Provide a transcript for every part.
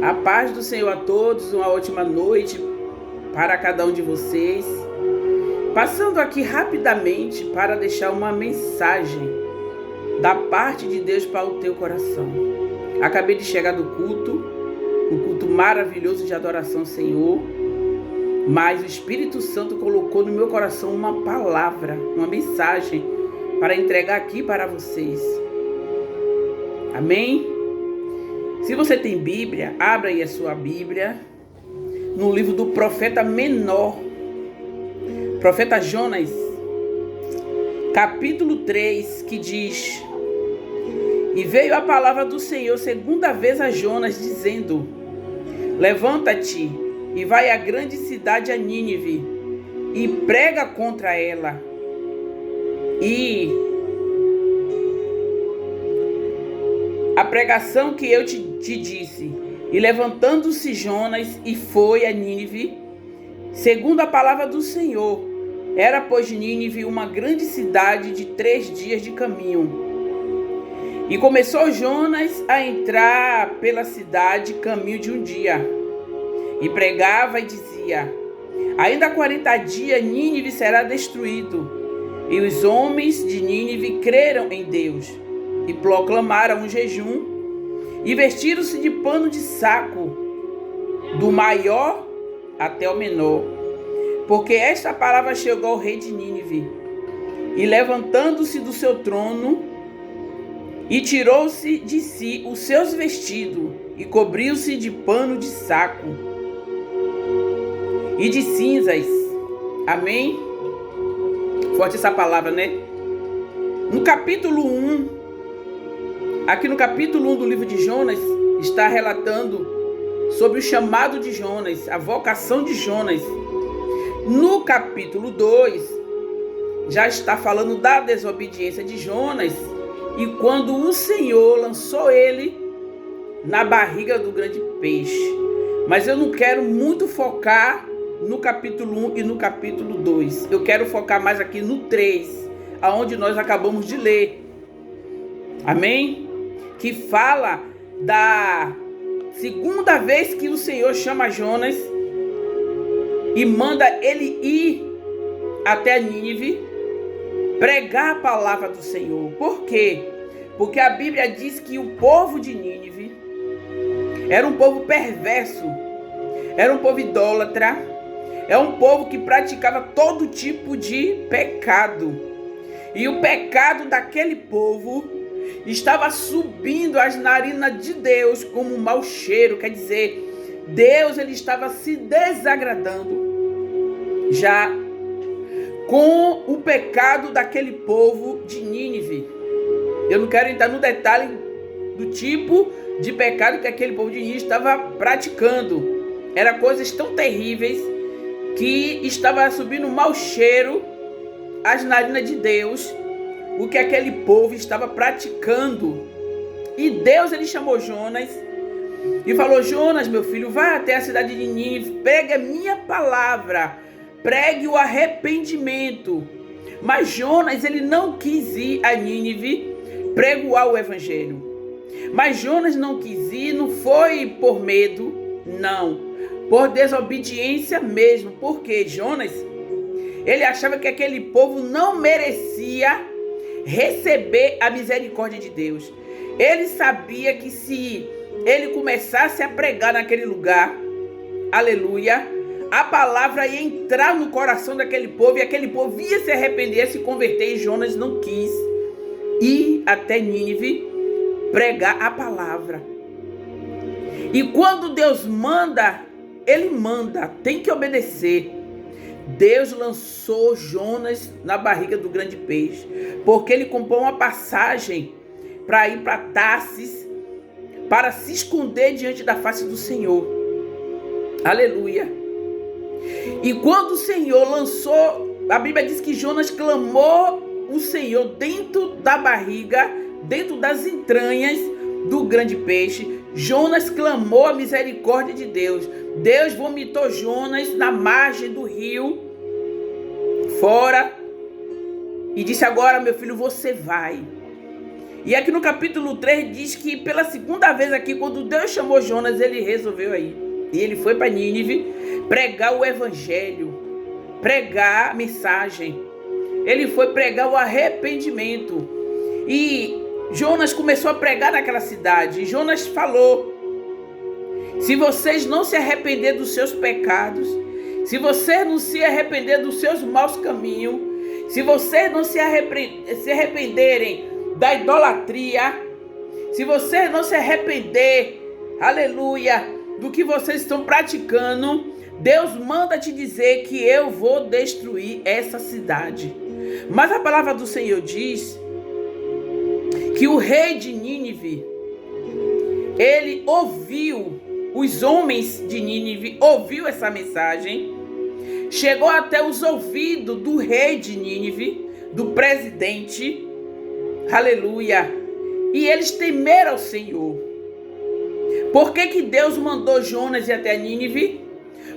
A paz do Senhor a todos, uma ótima noite para cada um de vocês. Passando aqui rapidamente para deixar uma mensagem da parte de Deus para o teu coração. Acabei de chegar do culto, um culto maravilhoso de adoração ao Senhor, mas o Espírito Santo colocou no meu coração uma palavra, uma mensagem para entregar aqui para vocês. Amém? Se você tem Bíblia, abra aí a sua Bíblia no livro do profeta menor, profeta Jonas, capítulo 3, que diz: E veio a palavra do Senhor segunda vez a Jonas, dizendo: Levanta-te e vai à grande cidade, a Nínive, e prega contra ela. E a pregação que eu te disse. E levantando-se Jonas e foi a Nínive, segundo a palavra do Senhor. Era, pois, Nínive uma grande cidade de 3 dias de caminho. E começou Jonas a entrar pela cidade caminho de 1 dia. E pregava e dizia: Ainda 40 dias Nínive será destruído. E os homens de Nínive creram em Deus. E proclamaram um jejum, e vestiram-se de pano de saco, do maior até o menor, porque esta palavra chegou ao rei de Nínive. E levantando-se do seu trono, e tirou-se de si os seus vestidos, e cobriu-se de pano de saco, e de cinzas. Amém? Forte essa palavra, né? No capítulo 1, aqui no capítulo 1 do livro de Jonas, está relatando sobre o chamado de Jonas, a vocação de Jonas. No capítulo 2, já está falando da desobediência de Jonas e quando o Senhor lançou ele na barriga do grande peixe. Mas eu não quero muito focar no capítulo 1 e no capítulo 2. Eu quero focar mais aqui no 3, aonde nós acabamos de ler. Amém? Que fala da segunda vez que o Senhor chama Jonas e manda ele ir até Nínive pregar a palavra do Senhor. Por quê? Porque a Bíblia diz que o povo de Nínive era um povo perverso, era um povo idólatra, é um povo que praticava todo tipo de pecado. E o pecado daquele povo estava subindo as narinas de Deus como um mau cheiro. Quer dizer, Deus ele estava se desagradando já com o pecado daquele povo de Nínive. Eu não quero entrar no detalhe do tipo de pecado que aquele povo de Nínive estava praticando. Eram coisas tão terríveis que estava subindo um mau cheiro às narinas de Deus, o que aquele povo estava praticando. E Deus ele chamou Jonas e falou: Jonas, meu filho, vai até a cidade de Nínive, pregue a minha palavra, pregue o arrependimento. Mas Jonas ele não quis ir a Nínive pregoar o evangelho. Mas Jonas não quis ir, não foi por medo, não, por desobediência mesmo, porque Jonas ele achava que aquele povo não merecia receber a misericórdia de Deus. Ele sabia que se ele começasse a pregar naquele lugar, aleluia, a palavra ia entrar no coração daquele povo e aquele povo ia se arrepender, se converter. E Jonas não quis ir até Nínive pregar a palavra. E quando Deus manda, ele manda, tem que obedecer. Deus lançou Jonas na barriga do grande peixe, porque ele comprou uma passagem para ir para Tarsis, para se esconder diante da face do Senhor. Aleluia. E quando o Senhor lançou, a Bíblia diz que Jonas clamou o Senhor dentro da barriga, dentro das entranhas do grande peixe. Jonas clamou a misericórdia de Deus. Deus vomitou Jonas na margem do rio, fora, e disse: agora, meu filho, você vai. E aqui no capítulo 3 diz que pela segunda vez aqui, quando Deus chamou Jonas, ele resolveu ir. E ele foi para Nínive pregar o evangelho, pregar a mensagem. Ele foi pregar o arrependimento. E Jonas começou a pregar naquela cidade. E Jonas falou: se vocês não se arrepender dos seus pecados, se vocês não se arrepender dos seus maus caminhos, se vocês não se arrependerem da idolatria, se vocês não se arrepender, aleluia, do que vocês estão praticando, Deus manda te dizer que eu vou destruir essa cidade. Mas a palavra do Senhor diz que o rei de Nínive, ele ouviu, os homens de Nínive ouviu essa mensagem, chegou até os ouvidos do rei de Nínive, do presidente, aleluia, e eles temeram ao Senhor. Por que Deus mandou Jonas ir até Nínive?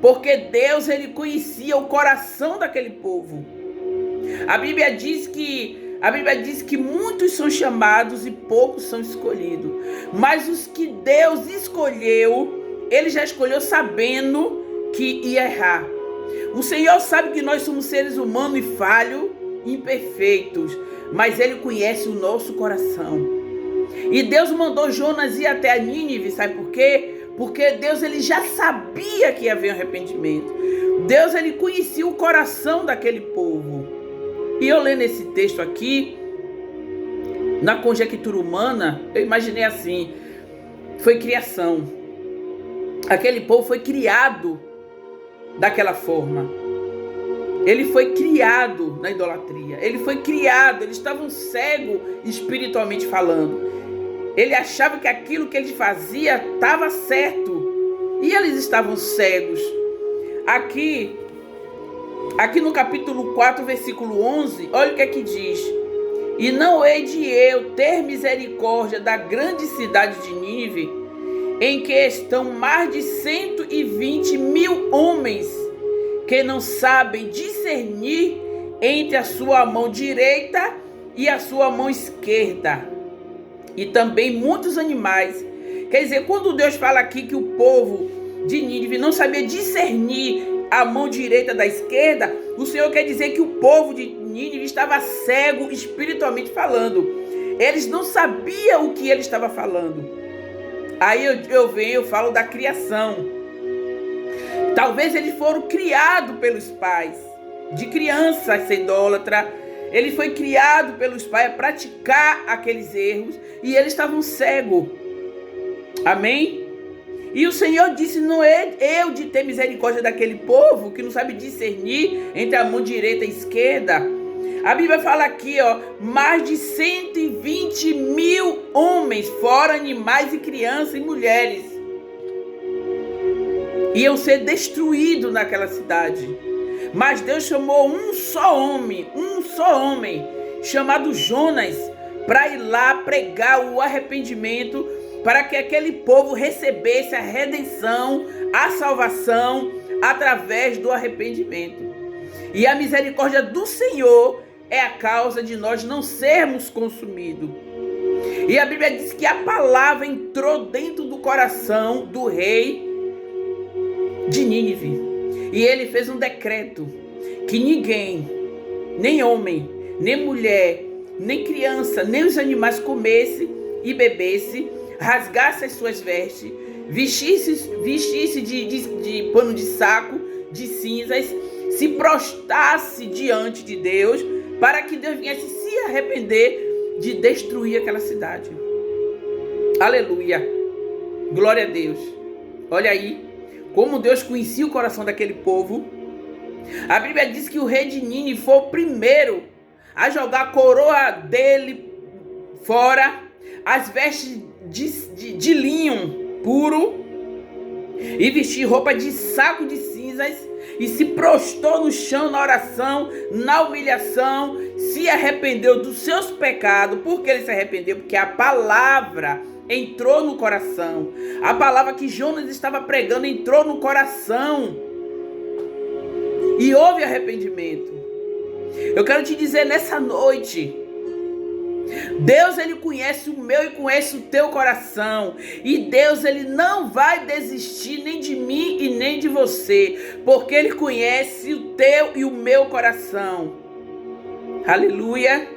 Porque Deus, ele conhecia o coração daquele povo. A Bíblia diz que muitos são chamados e poucos são escolhidos. Mas os que Deus escolheu, ele já escolheu sabendo que ia errar. O Senhor sabe que nós somos seres humanos e falhos, imperfeitos, mas ele conhece o nosso coração. E Deus mandou Jonas ir até a Nínive, sabe por quê? Porque Deus, ele já sabia que ia haver um arrependimento. Deus, ele conhecia o coração daquele povo. E eu lendo esse texto aqui, na conjectura humana, eu imaginei assim: foi criação. Aquele povo foi criado daquela forma. Ele foi criado na idolatria. Ele foi criado, eles estavam cegos espiritualmente falando. Ele achava que aquilo que ele fazia estava certo. E eles estavam cegos. Aqui no capítulo 4, versículo 11, olha o que é que diz: e não hei de eu ter misericórdia da grande cidade de Nínive, em que estão mais de 120 mil homens, que não sabem discernir entre a sua mão direita e a sua mão esquerda, e também muitos animais. Quer dizer, quando Deus fala aqui que o povo de Nínive não sabia discernir a mão direita da esquerda, o Senhor quer dizer que o povo de Nínive estava cego espiritualmente falando. Eles não sabiam o que ele estava falando. Aí eu falo da criação. Talvez eles foram criados pelos pais, de criança a ser idólatra. Ele foi criado pelos pais a praticar aqueles erros e eles estavam cegos. Amém? E o Senhor disse: não é eu de ter misericórdia daquele povo que não sabe discernir entre a mão direita e a esquerda. A Bíblia fala aqui, mais de 120 mil homens, fora animais e crianças e mulheres, iam ser destruídos naquela cidade. Mas Deus chamou um só homem, chamado Jonas, para ir lá pregar o arrependimento, para que aquele povo recebesse a redenção, a salvação, através do arrependimento. E a misericórdia do Senhor é a causa de nós não sermos consumidos. E a Bíblia diz que a palavra entrou dentro do coração do rei de Nínive. E ele fez um decreto que ninguém, nem homem, nem mulher, nem criança, nem os animais comesse e bebesse, rasgasse as suas vestes, vestisse de pano de saco, de cinzas, se prostrasse diante de Deus, para que Deus viesse se arrepender de destruir aquela cidade. Aleluia. Glória a Deus. Olha aí como Deus conhecia o coração daquele povo. A Bíblia diz que o rei de Nínive foi o primeiro a jogar a coroa dele fora, as vestes de linho puro, e vestir roupa de saco de cinzas, e se prostrou no chão na oração, na humilhação, se arrependeu dos seus pecados. Por que ele se arrependeu? Porque a palavra entrou no coração. A palavra que Jonas estava pregando entrou no coração e houve arrependimento. Eu quero te dizer nessa noite Deus, ele conhece o meu e conhece o teu coração. E Deus, ele não vai desistir nem de mim e nem de você, porque ele conhece o teu e o meu coração. Aleluia.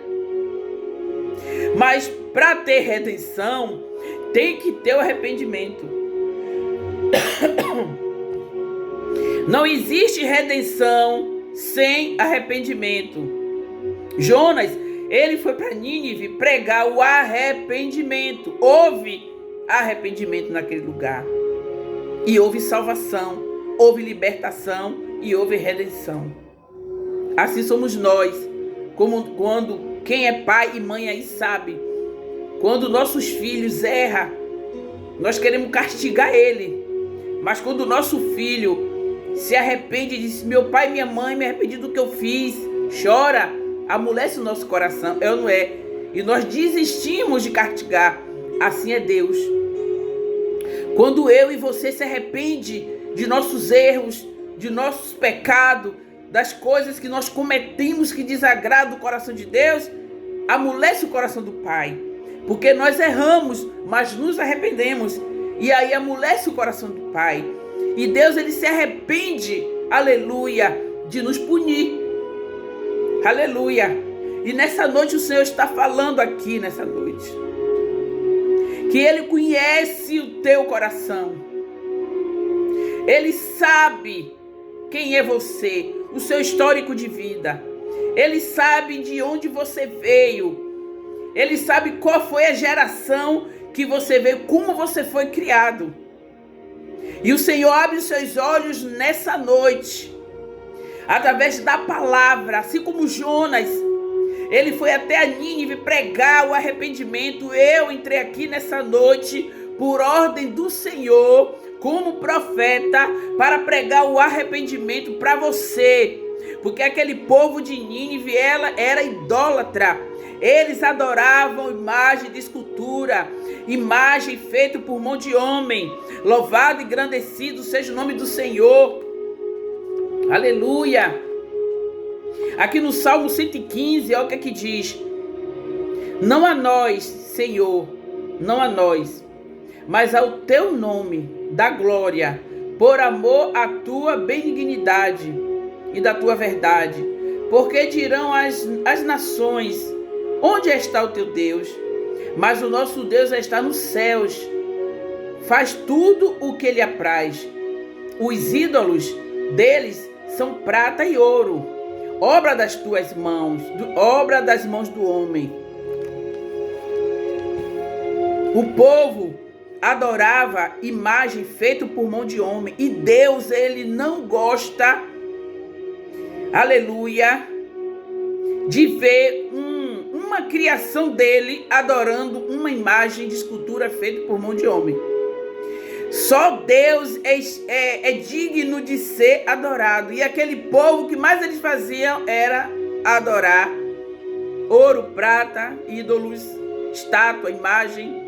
Mas para ter redenção, tem que ter o arrependimento. Não existe redenção sem arrependimento. Jonas, ele foi para Nínive pregar o arrependimento. Houve arrependimento naquele lugar. E houve salvação, houve libertação e houve redenção. Assim somos nós. Quando quem é pai e mãe aí sabe, quando nossos filhos erram, nós queremos castigar ele. Mas quando o nosso filho se arrepende e diz: meu pai e minha mãe, me arrependi do que eu fiz, chora, amolece o nosso coração, é ou não é? E nós desistimos de castigar. Assim é Deus. Quando eu e você se arrepende de nossos erros, de nossos pecados, das coisas que nós cometemos que desagradam o coração de Deus, amolece o coração do Pai. Porque nós erramos, mas nos arrependemos. E aí amolece o coração do Pai. E Deus, ele se arrepende, aleluia, de nos punir. Aleluia. E nessa noite o Senhor está falando aqui, nessa noite, que ele conhece o teu coração. Ele sabe quem é você, o seu histórico de vida. Ele sabe de onde você veio. Ele sabe qual foi a geração que você veio, como você foi criado. E o Senhor abre os seus olhos nessa noite, através da palavra, assim como Jonas, ele foi até a Nínive pregar o arrependimento. Eu entrei aqui nessa noite, por ordem do Senhor, como profeta, para pregar o arrependimento para você. Porque aquele povo de Nínive, ela era idólatra. Eles adoravam imagem de escultura, imagem feita por mão de homem. Louvado e engrandecido seja o nome do Senhor. Aleluia. Aqui no Salmo 115, olha o que é que diz: não a nós, Senhor, não a nós, mas ao teu nome dá glória, por amor à tua benignidade e da tua verdade. Porque dirão as nações: onde está o teu Deus? Mas o nosso Deus está nos céus, faz tudo o que ele apraz. Os ídolos deles são prata e ouro, obra das tuas mãos, obra das mãos do homem. O povo adorava imagem feita por mão de homem, e Deus, ele não gosta, aleluia, de ver uma criação dele adorando uma imagem de escultura feita por mão de homem. Só Deus é digno de ser adorado. E aquele povo, que mais eles faziam era adorar ouro, prata, ídolos, estátua, imagem.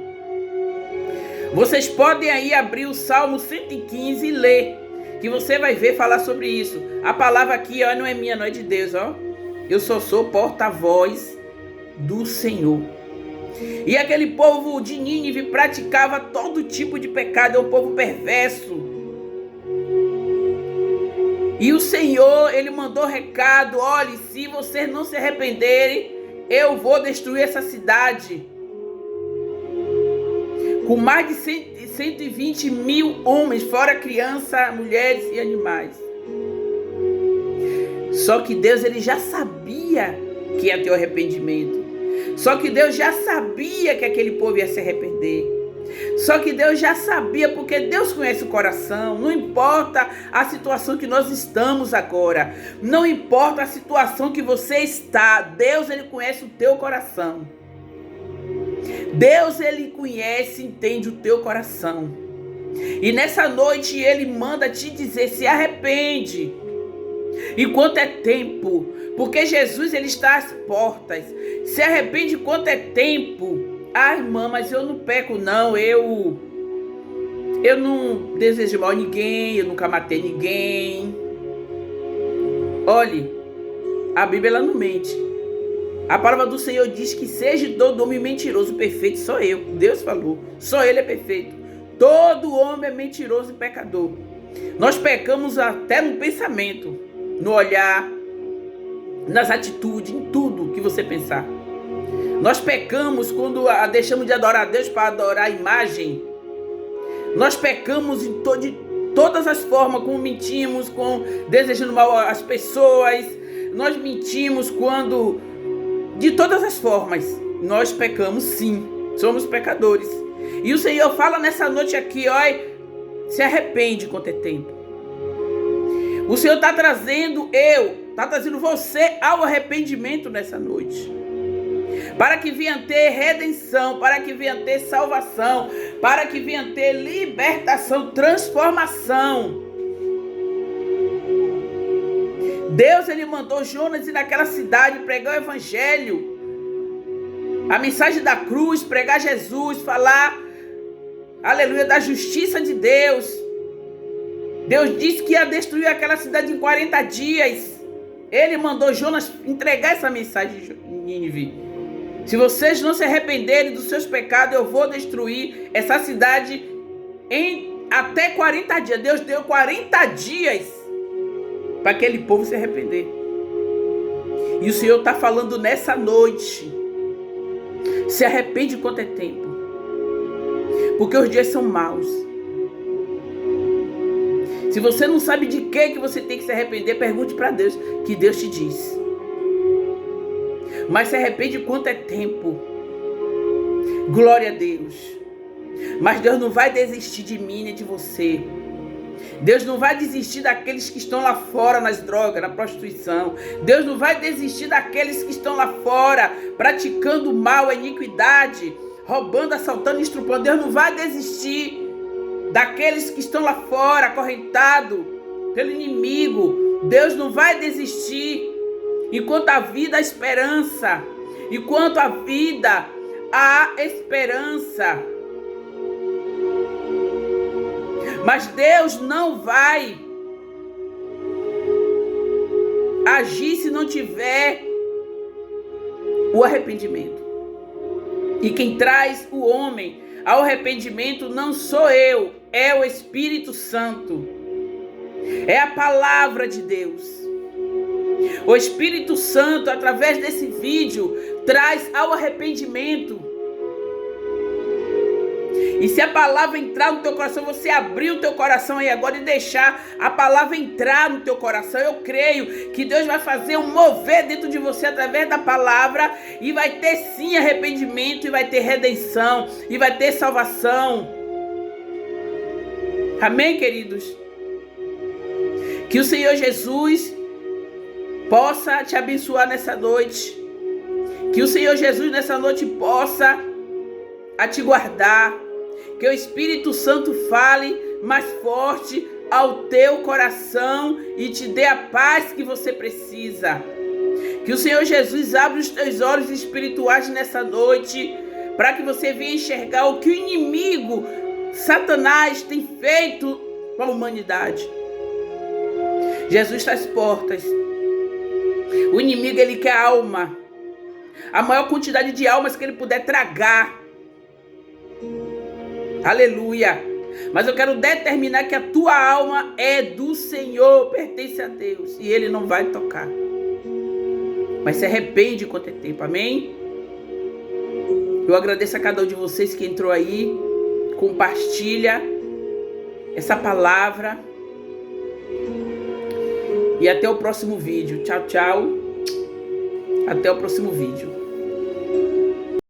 Vocês podem aí abrir o Salmo 115 e ler, que você vai ver falar sobre isso. A palavra aqui, ó, não é minha, não é de Deus, ó. Eu só sou porta-voz do Senhor. E aquele povo de Nínive praticava todo tipo de pecado, é um povo perverso. E o Senhor, ele mandou recado: olhe, se vocês não se arrependerem, eu vou destruir essa cidade. Com mais de 120 mil homens, fora crianças, mulheres e animais. Só que Deus, ele já sabia que ia ter o arrependimento. Só que Deus já sabia que aquele povo ia se arrepender. Só que Deus já sabia, porque Deus conhece o coração. Não importa a situação que nós estamos agora. Não importa a situação que você está. Deus, ele conhece o teu coração. Deus, ele conhece, entende o teu coração. E nessa noite ele manda te dizer: se arrepende. Enquanto é tempo, porque Jesus, ele está às portas. Se arrepende enquanto é tempo. Ah, irmã, mas eu não peco não, eu não desejo mal a ninguém, eu nunca matei ninguém. Olhe, a Bíblia, ela não mente. A palavra do Senhor diz que seja todo homem mentiroso, perfeito sou eu. Deus falou, só Ele é perfeito. Todo homem é mentiroso e pecador. Nós pecamos até no pensamento, no olhar, nas atitudes, em tudo que você pensar. Nós pecamos quando deixamos de adorar a Deus para adorar a imagem. Nós pecamos de todas as formas, como mentimos, desejando mal às pessoas. Nós mentimos quando... De todas as formas, nós pecamos sim, somos pecadores. E o Senhor fala nessa noite aqui, olha, se arrepende quanto é tempo. O Senhor está trazendo você ao arrependimento nessa noite. Para que venha ter redenção, para que venha ter salvação, para que venha ter libertação, transformação. Deus, Ele mandou Jonas ir naquela cidade pregar o evangelho, a mensagem da cruz, pregar Jesus, falar, aleluia, da justiça de Deus. Deus disse que ia destruir aquela cidade em 40 dias. Ele mandou Jonas entregar essa mensagem em Nínive. Se vocês não se arrependerem dos seus pecados, eu vou destruir essa cidade em até 40 dias. Deus deu 40 dias para aquele povo se arrepender. E o Senhor está falando nessa noite. Se arrepende quanto é tempo. Porque os dias são maus. Se você não sabe de que você tem que se arrepender, pergunte para Deus, que Deus te diz. Mas se arrepende quanto é tempo. Glória a Deus. Mas Deus não vai desistir de mim nem de você. Deus não vai desistir daqueles que estão lá fora nas drogas, na prostituição. Deus não vai desistir daqueles que estão lá fora praticando mal, a iniquidade, roubando, assaltando, estrupando. Deus não vai desistir daqueles que estão lá fora, acorrentados pelo inimigo. Deus não vai desistir. Enquanto a vida há esperança. Enquanto a vida há esperança. Mas Deus não vai agir se não tiver o arrependimento. E quem traz o homem ao arrependimento não sou eu, é o Espírito Santo. É a palavra de Deus. O Espírito Santo, através desse vídeo, traz ao arrependimento. E se a palavra entrar no teu coração, você abrir o teu coração aí agora e deixar a palavra entrar no teu coração, eu creio que Deus vai fazer um mover dentro de você através da palavra, e vai ter sim arrependimento, e vai ter redenção, e vai ter salvação. Amém, queridos? Que o Senhor Jesus possa te abençoar nessa noite. Que o Senhor Jesus nessa noite possa te guardar. Que o Espírito Santo fale mais forte ao teu coração e te dê a paz que você precisa. Que o Senhor Jesus abra os teus olhos espirituais nessa noite, para que você venha enxergar o que o inimigo, Satanás, tem feito com a humanidade. Jesus está às portas. O inimigo, ele quer alma. A maior quantidade de almas que ele puder tragar. Aleluia. Mas eu quero determinar que a tua alma é do Senhor, pertence a Deus, e Ele não vai tocar. Mas se arrepende quanto é tempo, amém? Eu agradeço a cada um de vocês que entrou aí. Compartilha essa palavra. E até o próximo vídeo. Tchau, tchau. Até o próximo vídeo.